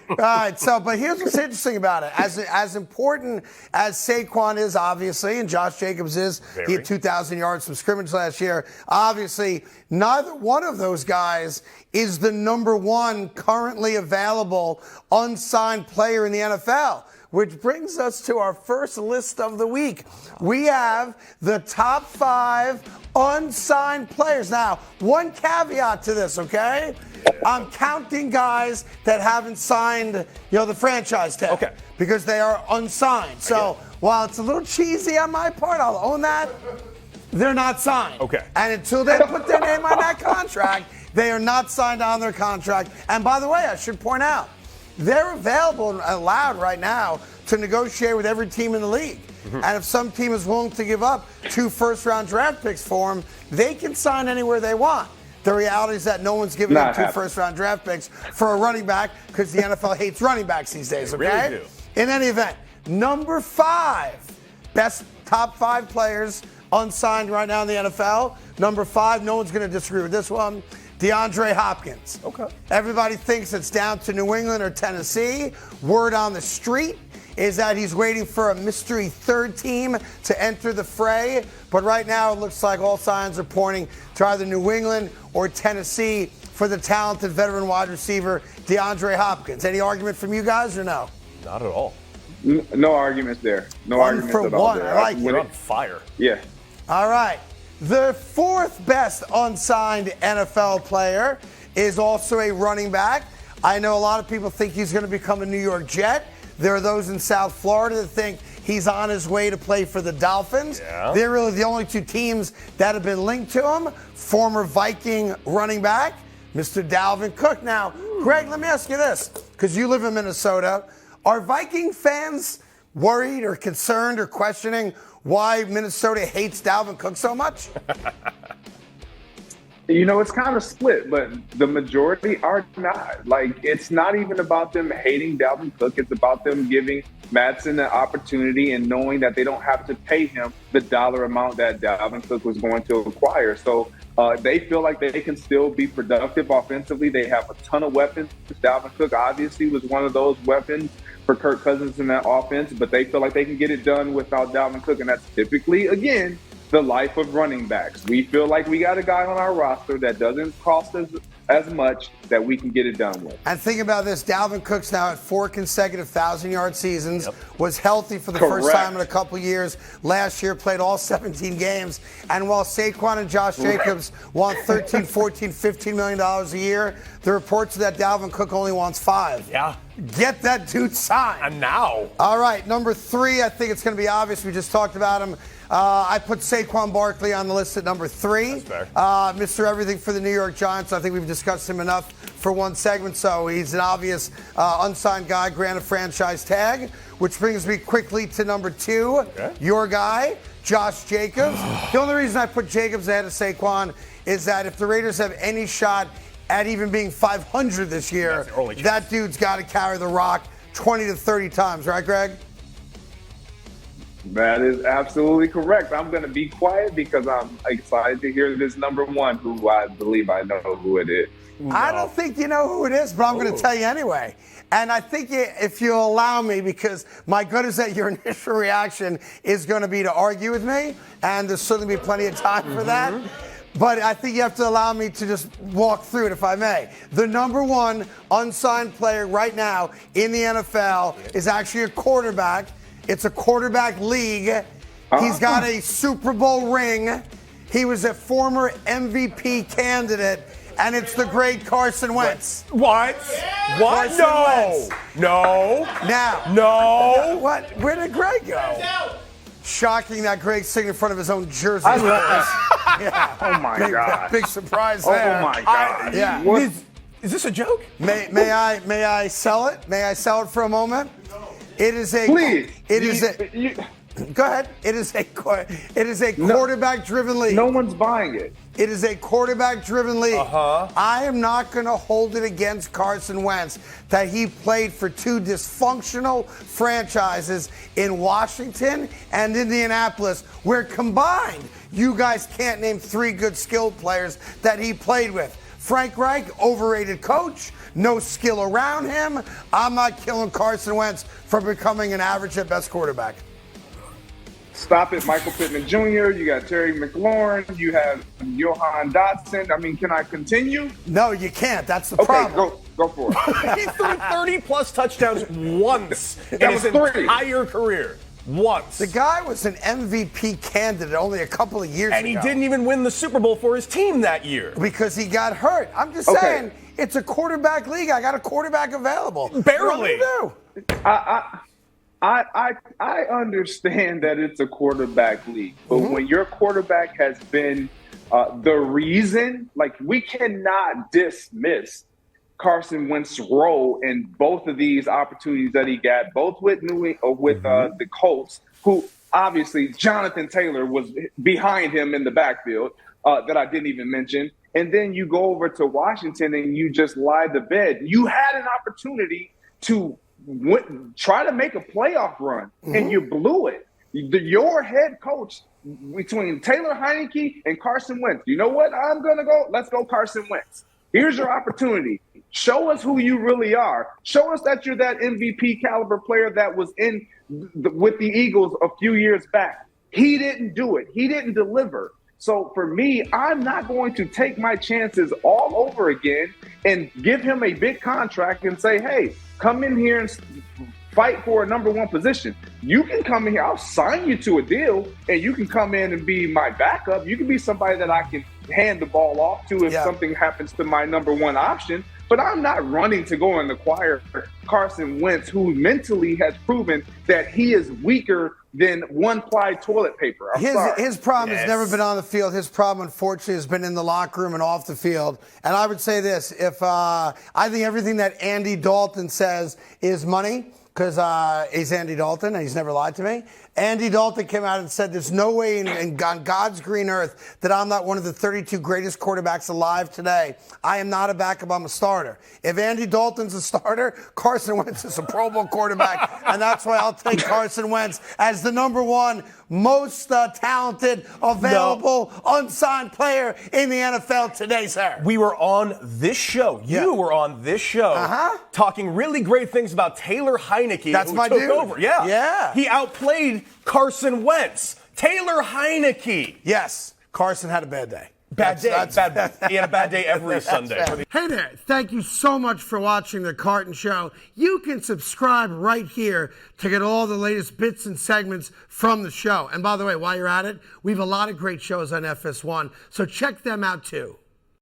All right, but here's what's interesting about it. As important as Saquon is, obviously, and Josh Jacobs is, he had 2,000 yards from scrimmage last year. Obviously, neither one of those guys is the number one currently available unsigned player in the NFL. Which brings us to our first list of the week. We have the top 5 unsigned players. Now, one caveat to this, okay? I'm counting guys that haven't signed, the franchise tag. Okay. Because they are unsigned. So while it's a little cheesy on my part, I'll own that. They're not signed. Okay. And until they put their name on that contract, they are not signed on their contract. And by the way, I should point out, they're available and allowed right now to negotiate with every team in the league. Mm-hmm. And if some team is willing to give up 2 first-round draft picks for them, they can sign anywhere they want. The reality is that no one's giving up 2 first-round draft picks for a running back because the NFL hates running backs these days, okay? They really do. In any event, number 5, best top 5 players unsigned right now in the NFL. Number 5, no one's going to disagree with this one. DeAndre Hopkins. Okay. Everybody thinks it's down to New England or Tennessee. Word on the street is that he's waiting for a mystery third team to enter the fray. But right now it looks like all signs are pointing to either New England or Tennessee for the talented veteran wide receiver DeAndre Hopkins. Any argument from you guys or no? Not at all. No arguments there. No arguments at all there. I like You're on fire. Yeah. All right. The 4th best unsigned NFL player is also a running back. I know a lot of people think he's going to become a New York Jet. There are those in South Florida that think he's on his way to play for the Dolphins. Yeah. They're really the only 2 teams that have been linked to him. Former Viking running back, Mr. Dalvin Cook. Now, Greg, let me ask you this, because you live in Minnesota. Are Viking fans worried or concerned or questioning why Minnesota hates Dalvin Cook so much? It's kind of split, but the majority are not. Like, it's not even about them hating Dalvin Cook. It's about them giving Madsen the opportunity and knowing that they don't have to pay him the dollar amount that Dalvin Cook was going to acquire. So they feel like they can still be productive offensively. They have a ton of weapons. Dalvin Cook obviously was one of those weapons for Kirk Cousins in that offense, but they feel like they can get it done without Dalvin Cook, and that's typically, again, the life of running backs. We feel like we got a guy on our roster that doesn't cost us as much that we can get it done with. And think about this, Dalvin Cook's now at 4 consecutive 1,000-yard seasons, was healthy for the first time in a couple years. Last year played all 17 games. And while Saquon and Josh Jacobs want $13, $14, $15 million a year, the reports are that Dalvin Cook only wants 5. Yeah. Get that dude signed. And now. All right, number 3, I think it's going to be obvious. We just talked about him. I put Saquon Barkley on the list at number 3. That's fair. Mr. Everything for the New York Giants. I think we've discussed him enough for one segment, so he's an obvious unsigned guy, granted franchise tag, which brings me quickly to number 2, your guy, Josh Jacobs. The only reason I put Jacobs ahead of Saquon is that if the Raiders have any shot at even being 500 this year, that dude's got to carry the rock 20 to 30 times, right, Greg? That is absolutely correct. I'm going to be quiet because I'm excited to hear this number 1, who I believe I know who it is. No. I don't think you know who it is, but I'm going to tell you anyway. And I think if you'll allow me, because my gut is that your initial reaction is going to be to argue with me, and there's certainly be plenty of time for that. But I think you have to allow me to just walk through it, if I may. The number 1 unsigned player right now in the NFL is actually a quarterback. It's a quarterback league. He's got a Super Bowl ring. He was a former MVP candidate, and it's the great Carson Wentz. What? Yeah. What? Carson No. Wentz. No. Now. No. What? Where did Greg go? Shocking that Greg's sitting in front of his own jersey. I love Yeah. Oh, my God. Big surprise there. Oh, my God. Yeah. Is this a joke? May I sell it? May I sell it for a moment? It is a. Please. It is a. Go ahead. It is a quarterback-driven league. No one's buying it. It is a quarterback-driven league. I am not going to hold it against Carson Wentz that he played for 2 dysfunctional franchises in Washington and Indianapolis, where combined, you guys can't name 3 good skilled players that he played with. Frank Reich, overrated coach. no skill around him. I'm not killing Carson Wentz for becoming an average at best quarterback. Stop it, Michael Pittman Jr., you got Terry McLaurin, you have Johan Dotson. I mean, can I continue? No, you can't. That's the Okay, problem. go for it. He threw 30-plus touchdowns once in That his was 3. entire career. Once. The guy was an MVP candidate only a couple of years ago. And he didn't even win the Super Bowl for his team that year. Because he got hurt. I'm just saying, it's a quarterback league. I got a quarterback available. Barely. What do you do? I understand that it's a quarterback league, but when your quarterback has been the reason, like, we cannot dismiss Carson Wentz's role in both of these opportunities that he got, both with the Colts, who obviously Jonathan Taylor was behind him in the backfield that I didn't even mention. And then you go over to Washington and you just lied to bed. You had an opportunity to try to make a playoff run, and you blew it. Your head coach, between Taylor Heineke and Carson Wentz, you know what? I'm going to go. Let's go Carson Wentz. Here's your opportunity. Show us who you really are. Show us that you're that MVP caliber player that was with the Eagles a few years back. He didn't do it. He didn't deliver. So for me, I'm not going to take my chances all over again and give him a big contract and say, hey, come in here and fight for a number 1 position. You can come in here. I'll sign you to a deal, and you can come in and be my backup. You can be somebody that I can hand the ball off to if something happens to my number 1 option. But I'm not running to go and acquire Carson Wentz, who mentally has proven that he is weaker than one-ply toilet paper. His problem has never been on the field. His problem, unfortunately, has been in the locker room and off the field. And I would say this: if I think everything that Andy Dalton says is money, because he's Andy Dalton and he's never lied to me. Andy Dalton came out and said there's no way on God's green earth that I'm not one of the 32 greatest quarterbacks alive today. I am not a backup, I'm a starter. If Andy Dalton's a starter, Carson Wentz is a Pro Bowl quarterback, and that's why I'll take Carson Wentz as the number 1 most talented, available, unsigned player in the NFL today, sir. We were on this show. You were on this show talking really great things about Taylor Heineke, That's who my took dude. over. Yeah. He outplayed Carson Wentz. Taylor Heineke. Yes. Carson had a bad day. Bad day. He had a bad day every Sunday. Hey there. Thank you so much for watching The Carton Show. You can subscribe right here to get all the latest bits and segments from the show. And by the way, while you're at it, we have a lot of great shows on FS1, so check them out too.